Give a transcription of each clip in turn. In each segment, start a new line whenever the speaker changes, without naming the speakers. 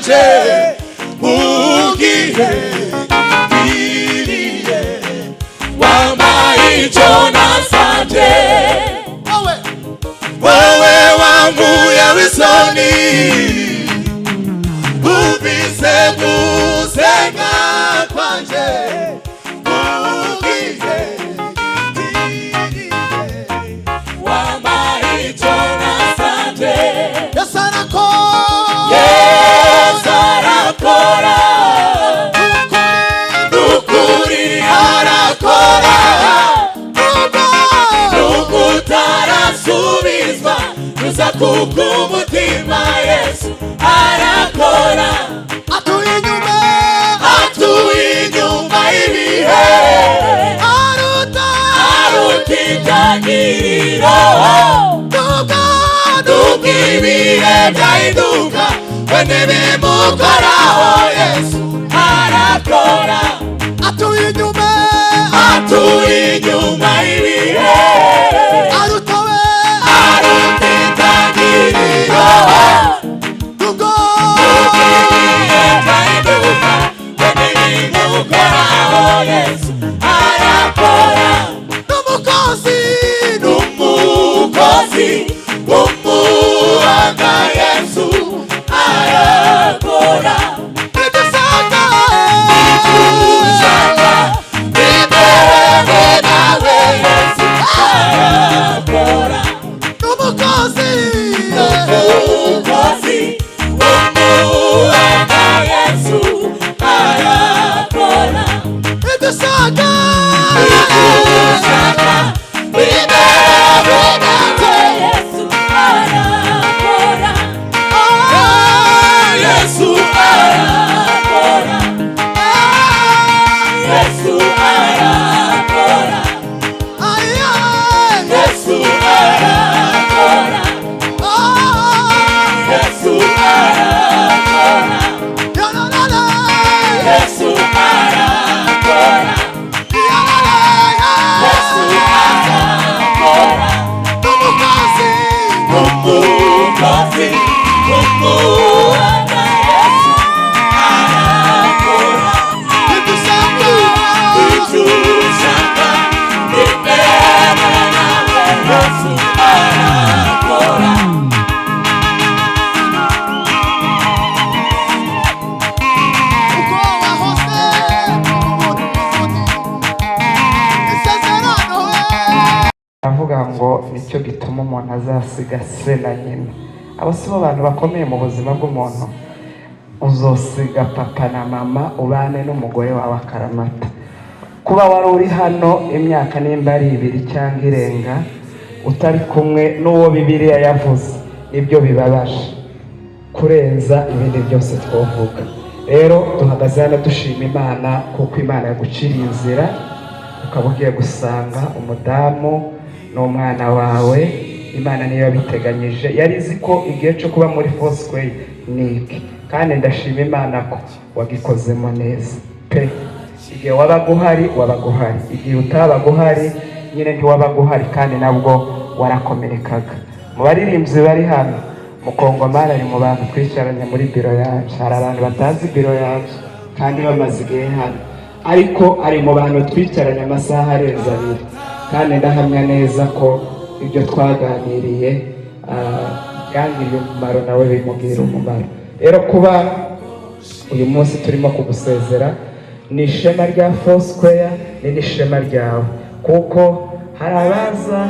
kwanje mugihe biriye wampaye icyo nasabye wowe wankuye w'isoni umvise gusenga kwanje mugihe biriye wampaye icyo nasabye Yesu arakora nukuri arakora nukutarasubizwa gusa kubw'umutima Yesu arakora atuye inyuma ibihe aruta itangiriro nubwo ibihe byahinduka wene bimukoraho Yesu arakora atuye inyuma ibihe aruta itangiriro nubwo ibihe byahinduka wene bimukoraho Yesu arakora n'umukozi w'umuhanga Yesu arakora idusanga imbere nawe Yesu arakora n'umukozi w'umuhanga Yesu arakora idusanga
avuga ngo nicyo gituma umuntu azasiga se na nyina. Abo si bo bantu bakomeye mu buzima bw'umuntu. Uzosiga papa na mama ubane n'umugore wawe akaramata. Kuba wari uri hano imyaka nimba ari 2 cyangwa irenga utari kumwe n'uwo Bibiliya yavuze, nibyo bibabaje kurenza ibindi byose twovuga. Rero duhagaze hano dushima Imana kuko Imana yaguciriye inzira ukaba ugiye gusanga umudamu n'umwana wawe. Imana niyo yabiteganyije, yari izi ko igihe cyo kuba muri Foursquare niki, kandi ndashima Imana ko wagikozemo neza pe. Igihe wabaguhari igihe utabaguhari nyine ntiwabaguhari, kandi nabwo warakomerekaga. Mu baririmbyi bari hano Mukongomani ari mu bantu twicaranye muri biro yacu. Hari abantu batazi biro yacu kandi bamaze igihe hano, ariko ari mu bantu twicaranye amasaha arenze 2, kandi ndahamya neza ko ibyo twaganiriye byangiriye umumaro nawe bimubwira umumaro. Rero kuba uyu munsi turimo kugusezera ni ishema rya Foursquare, ni ishema ryawe, kuko hari abaza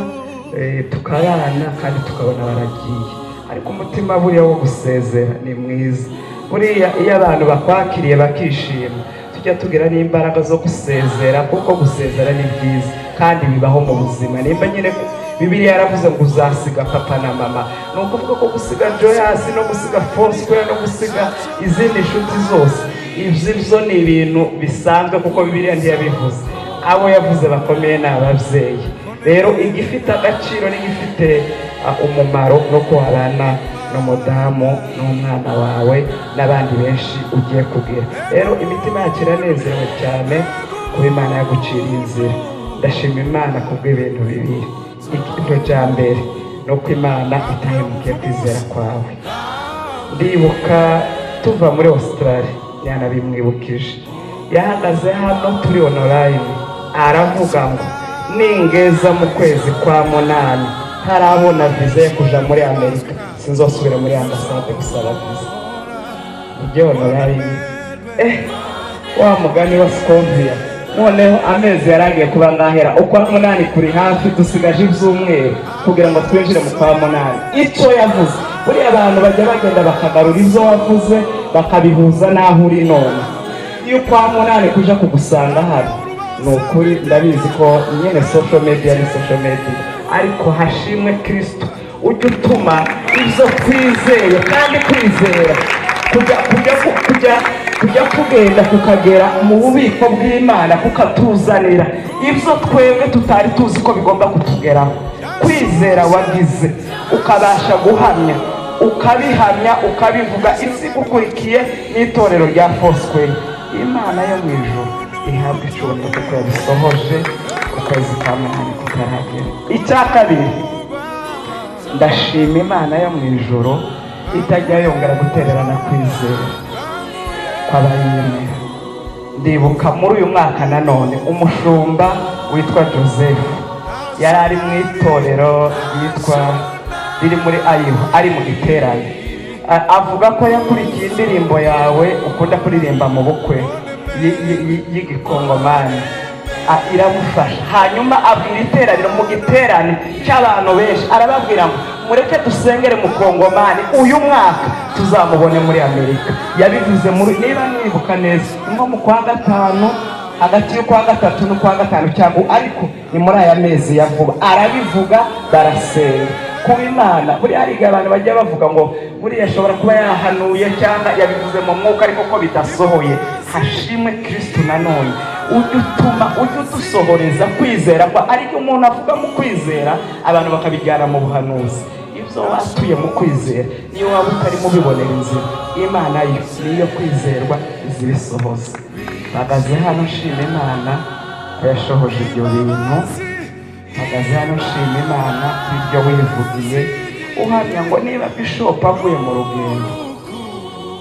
tukabana kandi tukabona baragiye, ariko umutima buriya wo gusezera ni mwiza. Buriya iyo abantu bakwakiriye bakishima, tujya tugira n'imbaraga zo gusezera, kuko gusezera ni byiza kandi bibaho mu buzima. Nimba nyine Bibiliya yaravuze ngo uzasiga papa na mama, ni ukuvuga ko gusiga Joyous no gusiga Foursquare no gusiga izindi nshuti zose, ibyo ni ibintu bisanzwe kuko Bibiliya ntiyabivuze. Abo yavuze bakomeye ni ababyeyi. Rero igifite agaciro n'igifite umumaro no kuhabana n'umudamu n'umwana wawe n'abandi benshi ugiye kugira. Rero imitima yacu iranezerewe cyane kuba Imana yaguciriye inzira. Ndashima Imana kubw'ibintu bibiri. Ikintu cya mbere no ko Imana itahemukiye kwizera kwawe. Ndibuka tuva muri Australia yanabimwibukije yahagaze hano turi online aravuga ngo ningeza mu kwezi kwa munani ntarabona viza yo kuja muri Amerika sinzosubira muri ambasade gusaba viza ibyo online wa mugani wa Scovia noneho amezi yaragiye kuba ngahera ukwa munani kuri hafi dusigaje ivyumweru kugira ngo twinjire mu kwa munani icyo yavuze buri abantu bajya bagenda bakagarura ivyo wavuze bakabihuza naho uri none iyo kwa munani kuja kugusanga hano nukuri ndabizi ko nyene social media ni social media ariko hashimwe Kristo ujye utuma ivyo twizeye kandi kwizera kujya kugenda kukagera mu bubiko bw'Imana kukatuzanira ivyo twebwe tutari tuzi ko bigomba kutugeraho kwizera wagize ukabasha guhamya ukabihamya ukabivuga isi gukurikiye n'itorero rya Foursquare Imana yo mu ijuru ihabwa icyubahiro kuko yabisohoje ukwezi kwa munani kutaragera icya kabiri ndashima Imana yo mu ijuru itajya yongera gutererana kwizera kw'abayemera ndibuka muri uyu mwaka nanone umushumba witwa Joseph yari ari mu itorero yitwa riri muri Ayiwa ari mu giterane avuga ko yakurikiye indirimbo yawe ukunda kuririmba mu bukwe y'igikongomani iramufasha hanyuma abwira iteraniro mu giterane cy'abantu benshi arababwira ngo mureke dusengere mu Kongomani uyu mwaka tuzamubone muri Amerika yabivuze muri niba nibuka neza nko mu kwa gatanu hagati y'ukwa gatatu n'ukwa gatanu cyangwa ariko ni muri aya mezi ya vuba arabivuga barasenga kuba Imana buri hariga abantu bajya bavuga ngo buriya ashobora kuba yahanuye cyangwa yabivuze mu mwuka ariko ko bidasohoye hashimwe Kristo nanone ujye udusohoreza kwizera kwa ariko umuntu avuga mu kwizera abantu bakabijyana mu buhanuzi ibyo watuye mu kwizera niyo waba utari mubibonera inzira Imana yo niyo kwizerwa izibisohoza bagaze hano nshima Imana yashohoje ibyo bintu bagaze hano nshima Imana ibyo wivugiye uhamya ngo niba Bishop avuye mu rugendo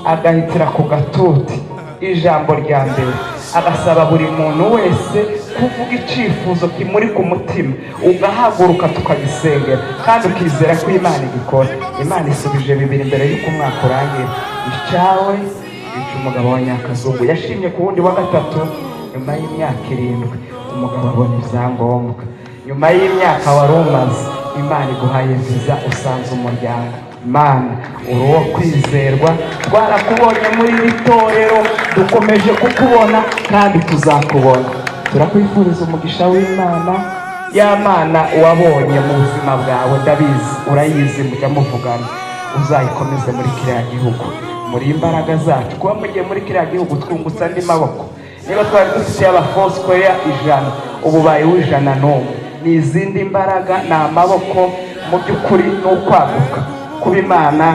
agahitira ku gatuti ijambo rya mbere agasaba buri muntu wese kuvuga icifuzo kimuri ku mutima ugahaguruka tukagisengera kandi ukizera ko Imana igikora Imana isubije bibiri mbere y'uko umwaka urangira icyawe icy'umugabo wa Nyakazungu yashimye ku wundi wa gatatu nyuma y'imyaka 7 umugabo abona ibyangombwa nyuma y'imyaka wari umaze Imana iguhaye viza usanze umuryango Mana uruwo kwizerwa twarakubonye muri itorero dukomeje kukubona kandi tuzakubona turakwifuriza umugisha w'Imana ya Mana wabonye mu buzima bwawe ndabizi urayizi mujya muvugana uzayikomeze muri kiriya gihugu muri imbaraga zacu kuba mugiye muri kiriya gihugu twungutsa andi maboko niba twari dufite aba Foursquare 100 ubu bayi w'ijana n'umwe ni izindi mbaraga ni amaboko mu by'ukuri n'ukwaguka kuba Imana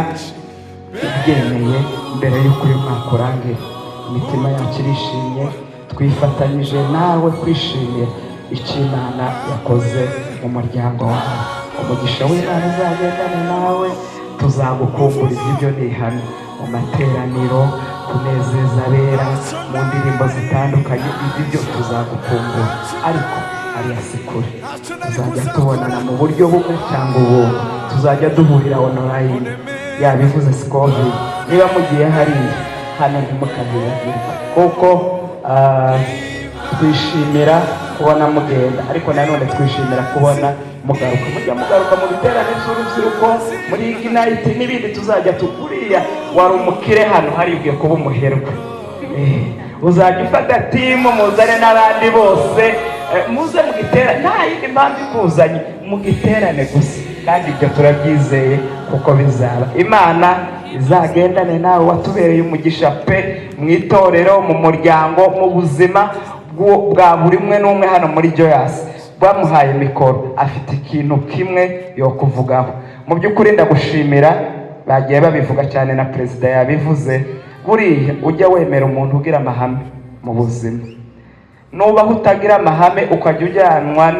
ibyemeye mbere y'uko uyu mwaka urangira imitima yacu irishimye twifatanyije nawe kwishimira icyo Imana yakoze mu muryango wawe umugisha w'Imana uzagendane nawe tuzagukumburiza ibyo nihano mu materaniro kunezeza abera mu ndirimbo zitandukanye ibyo tuzagukumbura ariko ariya sikure tuzajya tubonana mu buryo bumwe cyangwa ubundi tuzajya duhurira online yabivuze Scovia niba mugiye hariya hano ntimukabiragire kuko twishimira kubona mugenda ariko nanone twishimira kubona mugaruka mujya mugaruka mu biterane by'urubyiruko muri Ignite n'ibindi tuzajya tuguriya wari umukire hano haribwiye kuba umuherwe uzajya ufata timu muzane n'abandi bose muze mu giterane nta yindi mpamvu ikuzanye mu giterane gusa kandi ibyo turabyizeye kuko bizaba Imana izagendane nawe watubereye umugisha pe mu itorero mu muryango mu buzima bwa buri umwe n'umwe hano muri Joyous bamuhaye mikoro afite ikintu kimwe yo kuvugaho mu by'ukuri ndagushimira bagiye babivuga cyane na perezida yabivuze buriya ujya wemera umuntu ugira amahame mu buzima nubaho utagira amahame ukajya ujyanwa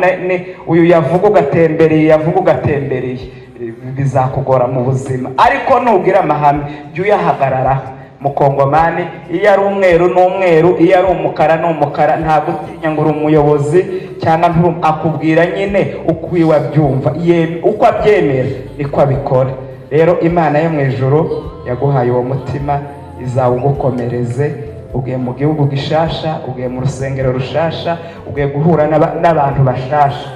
uyu yavuga ugatembereye yavuga ugatembereye bizakugora mu buzima ariko nugira amahame jya uyahagararaho mukongomani iyo ari umweru n'umweru, iyo ari umukara n'umukara, ntabwo utinya ngo uri umuyobozi cyangwa akubwira nyine uko iwe abyumva, uko abyemera niko abikora. Rero Imana yo mu ijuru yaguhaye uwo mutima, izawugukomereze. Ugiye mu gihugu gishasha, ugiye mu rusengero rushasha, ugiye guhura n'abantu bashasha.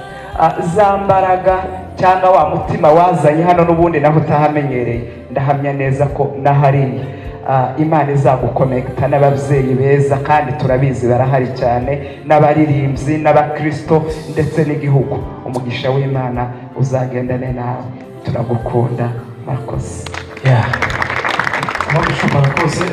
Za mbaraga cyangwa wa mutima wazanye hano n'ubundi naho utahamenyereye, ndahamya neza ko nahariye Imana izagukonekita n'ababyeyi beza, kandi turabizi barahari cyane, n'abaririmbyi n'abakristo ndetse n'igihugu. Umugisha w'Imana uzagendane nawe, turagukunda. Murakoze.
Umugisha murakoze.